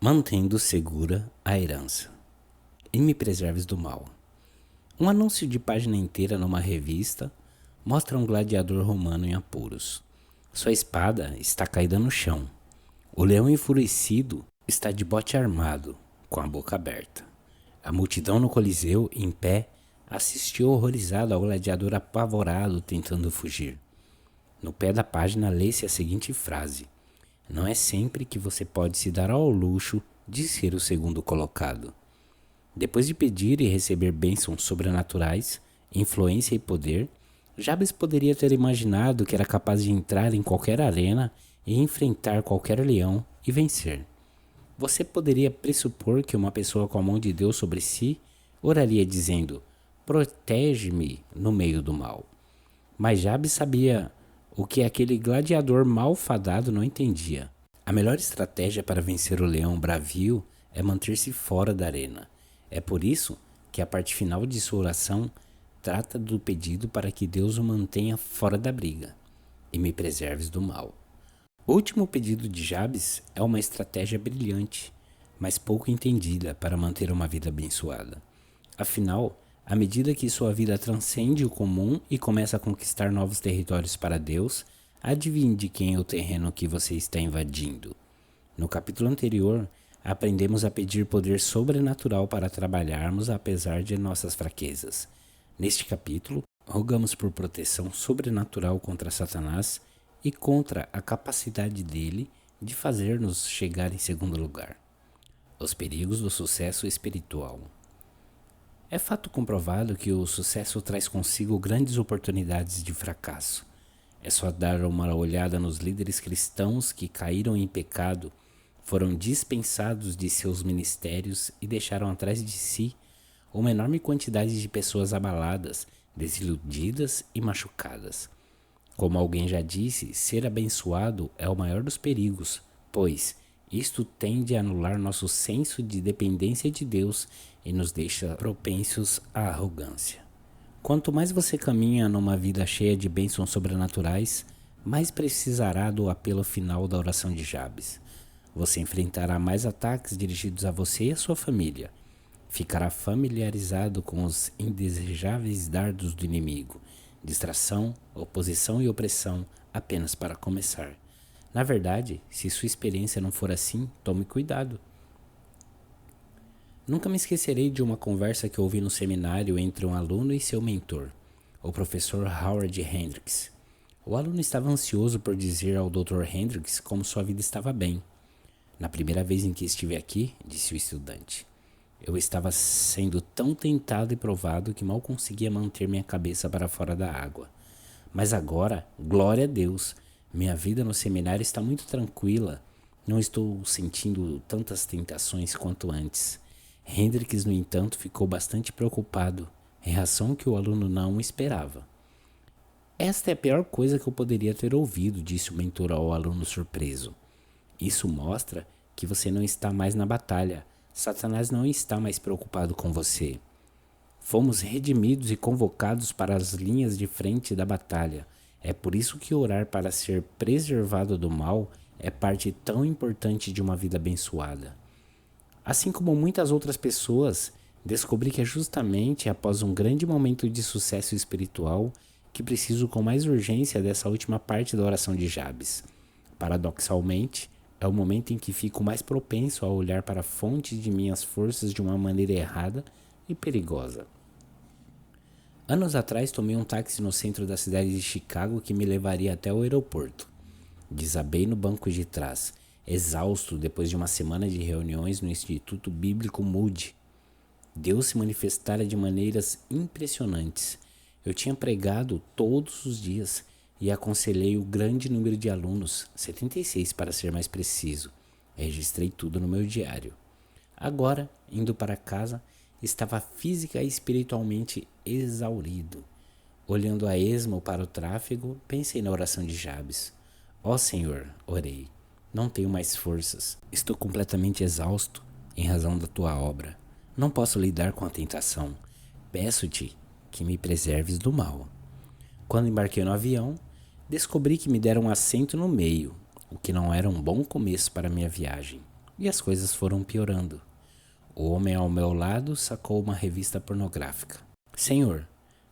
Mantendo segura a herança. E me preserves do mal. Um anúncio de página inteira numa revista mostra um gladiador romano em apuros. Sua espada está caída no chão. O leão enfurecido está de bote armado, com a boca aberta. A multidão no Coliseu, em pé, assistiu horrorizado ao gladiador apavorado tentando fugir. No pé da página lê-se a seguinte frase: não é sempre que você pode se dar ao luxo de ser o segundo colocado. Depois de pedir e receber bênçãos sobrenaturais, influência e poder, Jabes poderia ter imaginado que era capaz de entrar em qualquer arena e enfrentar qualquer leão e vencer. Você poderia pressupor que uma pessoa com a mão de Deus sobre si oraria dizendo: protege-me no meio do mal. Mas Jabes sabia o que aquele gladiador malfadado não entendia. A melhor estratégia para vencer o leão bravio é manter-se fora da arena. É por isso que a parte final de sua oração trata do pedido para que Deus o mantenha fora da briga e me preserves do mal. O último pedido de Jabes é uma estratégia brilhante, mas pouco entendida para manter uma vida abençoada. Afinal, à medida que sua vida transcende o comum e começa a conquistar novos territórios para Deus, adivinhe de quem é o terreno que você está invadindo. No capítulo anterior, aprendemos a pedir poder sobrenatural para trabalharmos apesar de nossas fraquezas. Neste capítulo, rogamos por proteção sobrenatural contra Satanás e contra a capacidade dele de fazer-nos chegar em segundo lugar. Os perigos do sucesso espiritual. É fato comprovado que o sucesso traz consigo grandes oportunidades de fracasso. É só dar uma olhada nos líderes cristãos que caíram em pecado, foram dispensados de seus ministérios e deixaram atrás de si uma enorme quantidade de pessoas abaladas, desiludidas e machucadas. Como alguém já disse, ser abençoado é o maior dos perigos, pois isto tende a anular nosso senso de dependência de Deus e nos deixa propensos à arrogância. Quanto mais você caminha numa vida cheia de bênçãos sobrenaturais, mais precisará do apelo final da oração de Jabes. Você enfrentará mais ataques dirigidos a você e a sua família. Ficará familiarizado com os indesejáveis dardos do inimigo, distração, oposição e opressão apenas para começar. Na verdade, se sua experiência não for assim, tome cuidado. Nunca me esquecerei de uma conversa que ouvi no seminário entre um aluno e seu mentor, o professor Howard Hendricks. O aluno estava ansioso por dizer ao Dr. Hendricks como sua vida estava bem. Na primeira vez em que estive aqui, disse o estudante, eu estava sendo tão tentado e provado que mal conseguia manter minha cabeça para fora da água. Mas agora, glória a Deus, minha vida no seminário está muito tranquila. Não estou sentindo tantas tentações quanto antes. Hendricks, no entanto, ficou bastante preocupado, reação que o aluno não esperava. Esta é a pior coisa que eu poderia ter ouvido, disse o mentor ao aluno surpreso. Isso mostra que você não está mais na batalha. Satanás não está mais preocupado com você. Fomos redimidos e convocados para as linhas de frente da batalha. É por isso que orar para ser preservado do mal é parte tão importante de uma vida abençoada. Assim como muitas outras pessoas, descobri que é justamente após um grande momento de sucesso espiritual que preciso com mais urgência dessa última parte da oração de Jabes. Paradoxalmente, é o momento em que fico mais propenso a olhar para a fonte de minhas forças de uma maneira errada e perigosa. Anos atrás tomei um táxi no centro da cidade de Chicago que me levaria até o aeroporto. Desabei no banco de trás, exausto depois de uma semana de reuniões no Instituto Bíblico Moody. Deus se manifestara de maneiras impressionantes. Eu tinha pregado todos os dias e aconselhei o grande número de alunos, 76 para ser mais preciso. Registrei tudo no meu diário. Agora, indo para casa, estava física e espiritualmente exaurido. Olhando a esmo para o tráfego, pensei na oração de Jabes. Ó Senhor, orei, não tenho mais forças. Estou completamente exausto em razão da tua obra. Não posso lidar com a tentação. Peço-te que me preserves do mal. Quando embarquei no avião, descobri que me deram um assento no meio, o que não era um bom começo para minha viagem. e as coisas foram piorando. O homem ao meu lado sacou uma revista pornográfica. Senhor,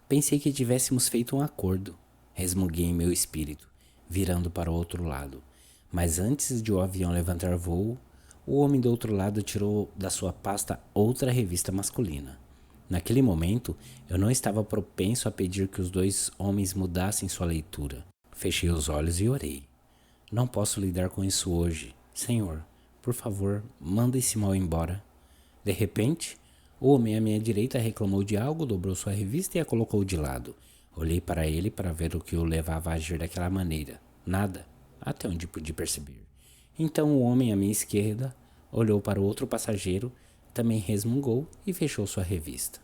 pensei que tivéssemos feito um acordo, resmunguei em meu espírito, virando para o outro lado. Mas antes de o avião levantar voo, o homem do outro lado tirou da sua pasta outra revista masculina. Naquele momento, eu não estava propenso a pedir que os dois homens mudassem sua leitura. Fechei os olhos e orei. Não posso lidar com isso hoje. Senhor, por favor, manda esse mal embora. De repente, o homem à minha direita reclamou de algo, dobrou sua revista e a colocou de lado. Olhei para ele para ver o que o levava a agir daquela maneira. Nada, até onde pude perceber. Então o homem à minha esquerda olhou para o outro passageiro, também resmungou e fechou sua revista.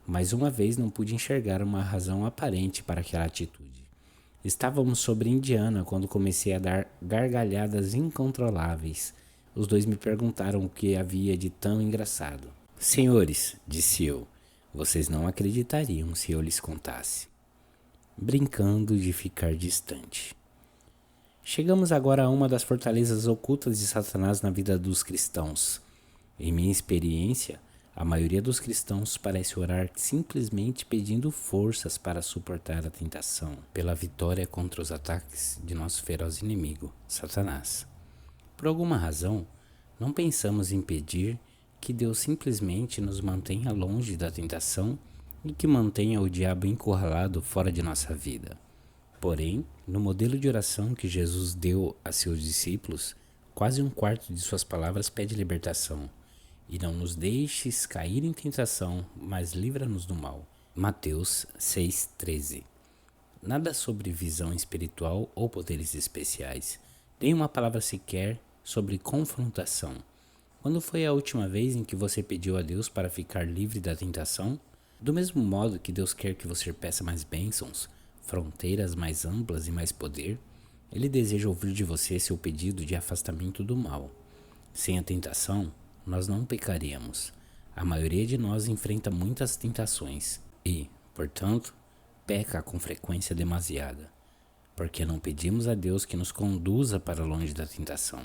Mais uma vez não pude enxergar uma razão aparente para aquela atitude. Estávamos sobre Indiana quando comecei a dar gargalhadas incontroláveis. Os dois me perguntaram o que havia de tão engraçado. Senhores, disse eu, vocês não acreditariam se eu lhes contasse. Brincando de ficar distante. Chegamos agora a uma das fortalezas ocultas de Satanás na vida dos cristãos. Em minha experiência, a maioria dos cristãos parece orar simplesmente pedindo forças para suportar a tentação, pela vitória contra os ataques de nosso feroz inimigo, Satanás. Por alguma razão, não pensamos em pedir que Deus simplesmente nos mantenha longe da tentação e que mantenha o diabo encurralado fora de nossa vida. Porém, no modelo de oração que Jesus deu a seus discípulos, quase um quarto de suas palavras pede libertação. E não nos deixes cair em tentação, mas livra-nos do mal. Mateus 6,13. Nada sobre visão espiritual ou poderes especiais. Nem uma palavra sequer sobre confrontação. Quando foi a última vez em que você pediu a Deus para ficar livre da tentação? Do mesmo modo que Deus quer que você peça mais bênçãos, fronteiras mais amplas e mais poder, Ele deseja ouvir de você seu pedido de afastamento do mal. Sem a tentação, nós não pecaríamos. A maioria de nós enfrenta muitas tentações e, portanto, peca com frequência demasiada, porque não pedimos a Deus que nos conduza para longe da tentação.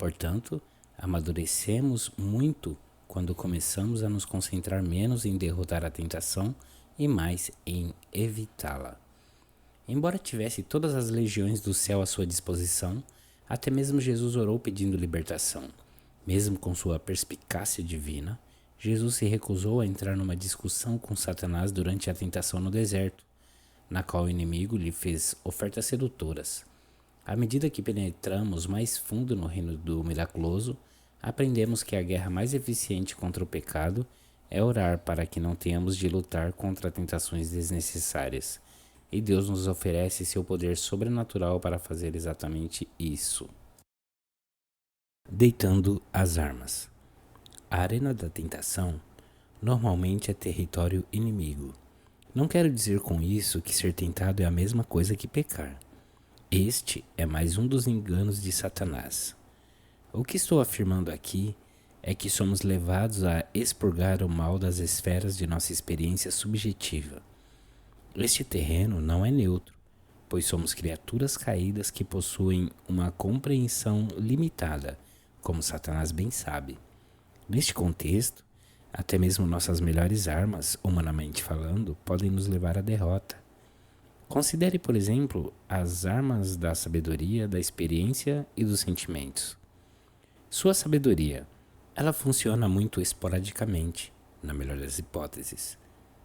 Portanto, amadurecemos muito quando começamos a nos concentrar menos em derrotar a tentação e mais em evitá-la. Embora tivesse todas as legiões do céu à sua disposição, até mesmo Jesus orou pedindo libertação. Mesmo com sua perspicácia divina, Jesus se recusou a entrar numa discussão com Satanás durante a tentação no deserto, na qual o inimigo lhe fez ofertas sedutoras. À medida que penetramos mais fundo no reino do miraculoso, aprendemos que a guerra mais eficiente contra o pecado é orar para que não tenhamos de lutar contra tentações desnecessárias. E Deus nos oferece seu poder sobrenatural para fazer exatamente isso. Deitando as armas. A arena da tentação normalmente é território inimigo. Não quero dizer com isso que ser tentado é a mesma coisa que pecar. Este é mais um dos enganos de Satanás. O que estou afirmando aqui é que somos levados a expurgar o mal das esferas de nossa experiência subjetiva. Este terreno não é neutro, pois somos criaturas caídas que possuem uma compreensão limitada, como Satanás bem sabe. Neste contexto, até mesmo nossas melhores armas, humanamente falando, podem nos levar à derrota. Considere, por exemplo, as armas da sabedoria, da experiência e dos sentimentos. Sua sabedoria, ela funciona muito esporadicamente, na melhor das hipóteses,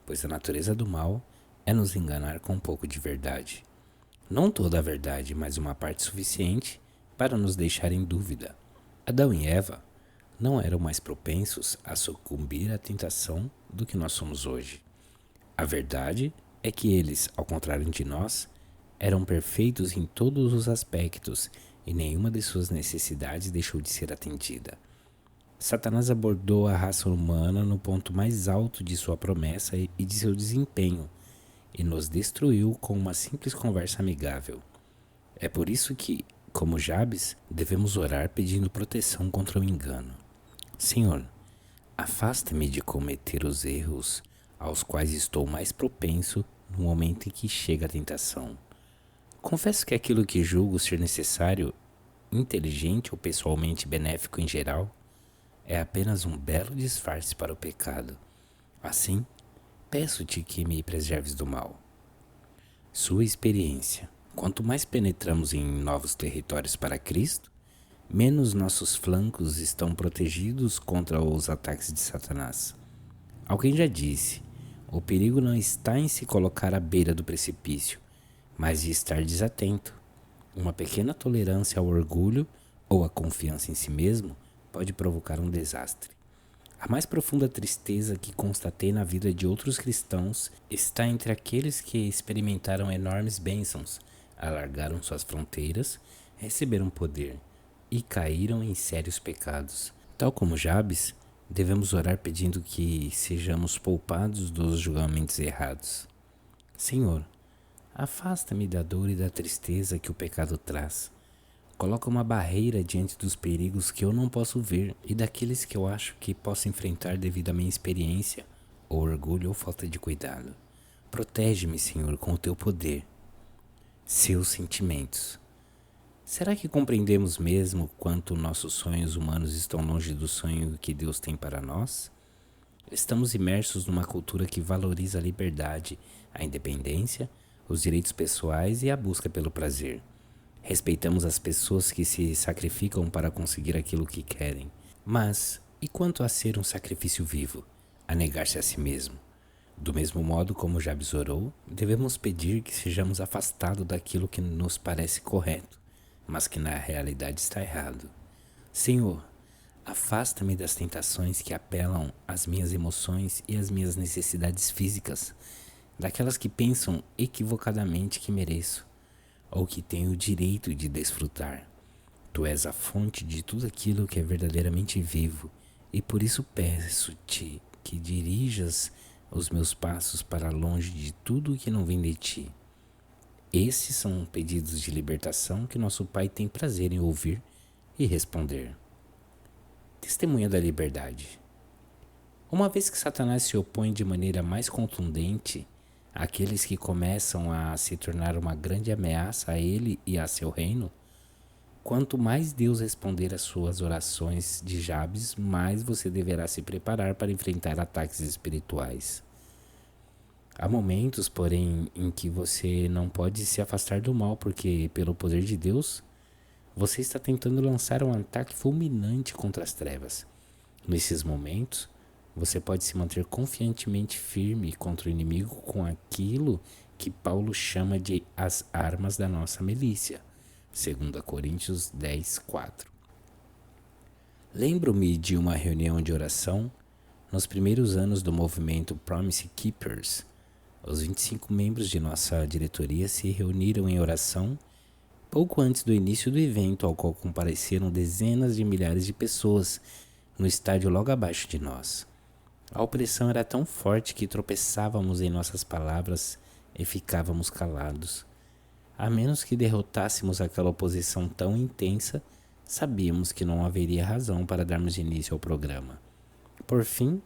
pois a natureza do mal é nos enganar com um pouco de verdade. Não toda a verdade, mas uma parte suficiente para nos deixar em dúvida. Adão e Eva não eram mais propensos a sucumbir à tentação do que nós somos hoje. A verdade é que eles, ao contrário de nós, eram perfeitos em todos os aspectos e nenhuma de suas necessidades deixou de ser atendida. Satanás abordou a raça humana no ponto mais alto de sua promessa e de seu desempenho, e nos destruiu com uma simples conversa amigável. É por isso que, como Jabes, devemos orar pedindo proteção contra o engano. Senhor, afasta-me de cometer os erros aos quais estou mais propenso no momento em que chega a tentação. Confesso que aquilo que julgo ser necessário inteligente ou pessoalmente benéfico em geral, é apenas um belo disfarce para o pecado. Assim, peço-te que me preserves do mal. Sua experiência. Quanto mais penetramos em novos territórios para Cristo, menos nossos flancos estão protegidos contra os ataques de Satanás. Alguém já disse, o perigo não está em se colocar à beira do precipício, mas de estar desatento. Uma pequena tolerância ao orgulho ou à confiança em si mesmo pode provocar um desastre. A mais profunda tristeza que constatei na vida de outros cristãos está entre aqueles que experimentaram enormes bênçãos, alargaram suas fronteiras, receberam poder e caíram em sérios pecados. Tal como Jabes, devemos orar pedindo que sejamos poupados dos julgamentos errados. Senhor, afasta-me da dor e da tristeza que o pecado traz. Coloca uma barreira diante dos perigos que eu não posso ver e daqueles que eu acho que posso enfrentar devido à minha experiência, ou orgulho ou falta de cuidado. Protege-me, Senhor, com o teu poder. Seus sentimentos. Será que compreendemos mesmo quanto nossos sonhos humanos estão longe do sonho que Deus tem para nós? Estamos imersos numa cultura que valoriza a liberdade, a independência, os direitos pessoais e a busca pelo prazer. Respeitamos as pessoas que se sacrificam para conseguir aquilo que querem. Mas, e quanto a ser um sacrifício vivo, a negar-se a si mesmo? Do mesmo modo como Jabes orou, devemos pedir que sejamos afastados daquilo que nos parece correto, mas que na realidade está errado. Senhor, afasta-me das tentações que apelam às minhas emoções e às minhas necessidades físicas, daquelas que pensam equivocadamente que mereço, ou que tenho o direito de desfrutar. Tu és a fonte de tudo aquilo que é verdadeiramente vivo, e por isso peço-te que dirijas os meus passos para longe de tudo que não vem de ti. Esses são pedidos de libertação que nosso Pai tem prazer em ouvir e responder. Testemunha da liberdade. Uma vez que Satanás se opõe de maneira mais contundente àqueles que começam a se tornar uma grande ameaça a ele e a seu reino, quanto mais Deus responder às suas orações de Jabes, mais você deverá se preparar para enfrentar ataques espirituais. Há momentos, porém, em que você não pode se afastar do mal, porque, pelo poder de Deus, você está tentando lançar um ataque fulminante contra as trevas. Nesses momentos, você pode se manter confiantemente firme contra o inimigo com aquilo que Paulo chama de as armas da nossa milícia. 2 Coríntios 10, 4. Lembro-me de uma reunião de oração nos primeiros anos do movimento Promise Keepers. Os 25 membros de nossa diretoria se reuniram em oração pouco antes do início do evento, ao qual compareceram dezenas de milhares de pessoas no estádio logo abaixo de nós. A opressão era tão forte que tropeçávamos em nossas palavras e ficávamos calados. A menos que derrotássemos aquela oposição tão intensa, sabíamos que não haveria razão para darmos início ao programa. Por fim,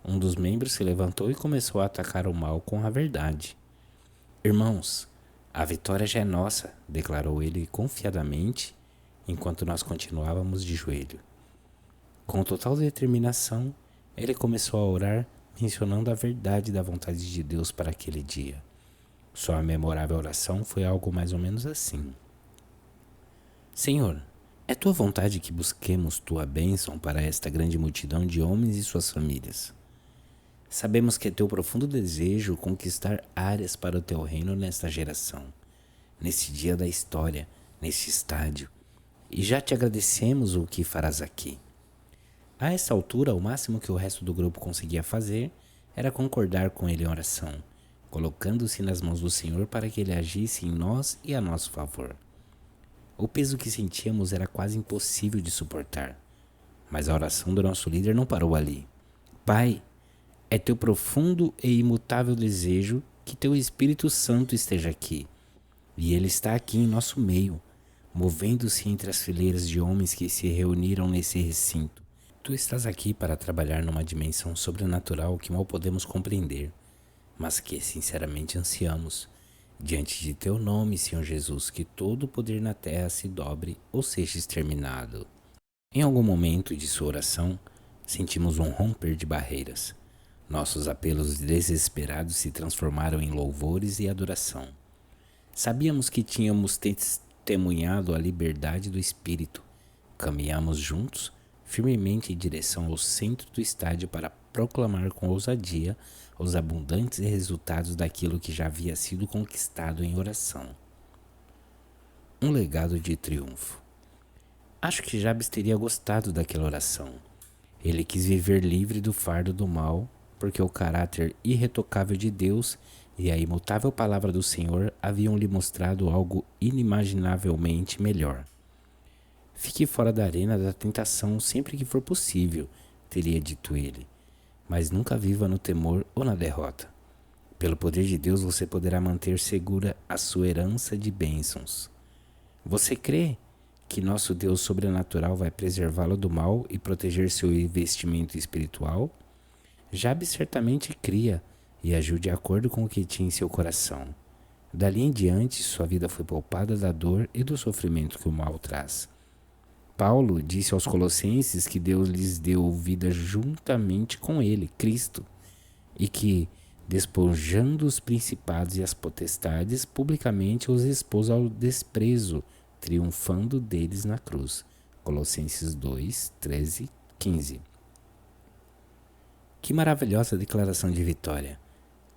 um dos membros se levantou e começou a atacar o mal com a verdade. Irmãos, a vitória já é nossa, declarou ele confiadamente, enquanto nós continuávamos de joelho. Com total determinação, ele começou a orar, mencionando a verdade da vontade de Deus para aquele dia. Sua memorável oração foi algo mais ou menos assim: Senhor, é tua vontade que busquemos tua bênção para esta grande multidão de homens e suas famílias. Sabemos que é teu profundo desejo conquistar áreas para o teu reino nesta geração, neste dia da história, neste estádio, e já te agradecemos o que farás aqui. A essa altura, o máximo que o resto do grupo conseguia fazer era concordar com ele em oração, colocando-se nas mãos do Senhor para que ele agisse em nós e a nosso favor. O peso que sentíamos era quase impossível de suportar, mas a oração do nosso líder não parou ali. Pai, é teu profundo e imutável desejo que teu Espírito Santo esteja aqui, e ele está aqui em nosso meio, movendo-se entre as fileiras de homens que se reuniram nesse recinto. Tu estás aqui para trabalhar numa dimensão sobrenatural que mal podemos compreender, mas que sinceramente ansiamos. Diante de teu nome, Senhor Jesus, que todo o poder na terra se dobre ou seja exterminado. Em algum momento de sua oração, sentimos um romper de barreiras. Nossos apelos desesperados se transformaram em louvores e adoração. Sabíamos que tínhamos testemunhado a liberdade do Espírito. Caminhamos juntos, firmemente em direção ao centro do estádio para proclamar com ousadia os abundantes resultados daquilo que já havia sido conquistado em oração. Um legado de triunfo. Acho que Jabes teria gostado daquela oração. Ele quis viver livre do fardo do mal, porque o caráter irretocável de Deus e a imutável palavra do Senhor haviam lhe mostrado algo inimaginavelmente melhor. Fique fora da arena da tentação sempre que for possível, teria dito ele, mas nunca viva no temor ou na derrota. Pelo poder de Deus você poderá manter segura a sua herança de bênçãos. Você crê que nosso Deus sobrenatural vai preservá-lo do mal e proteger seu investimento espiritual? Jabes certamente cria e agiu de acordo com o que tinha em seu coração. Dali em diante, sua vida foi poupada da dor e do sofrimento que o mal traz. Paulo disse aos Colossenses que Deus lhes deu vida juntamente com ele, Cristo, e que, despojando os principados e as potestades, publicamente os expôs ao desprezo, triunfando deles na cruz. Colossenses 2, 13, 15. Que maravilhosa declaração de vitória!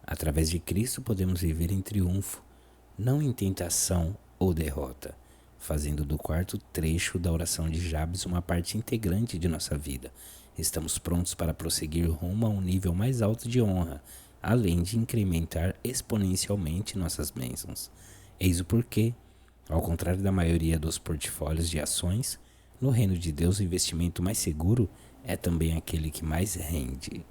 Através de Cristo podemos viver em triunfo, não em tentação ou derrota, fazendo do quarto trecho da oração de Jabes uma parte integrante de nossa vida. Estamos prontos para prosseguir rumo a um nível mais alto de honra, além de incrementar exponencialmente nossas bênçãos. Eis o porquê, ao contrário da maioria dos portfólios de ações, no reino de Deus o investimento mais seguro é também aquele que mais rende.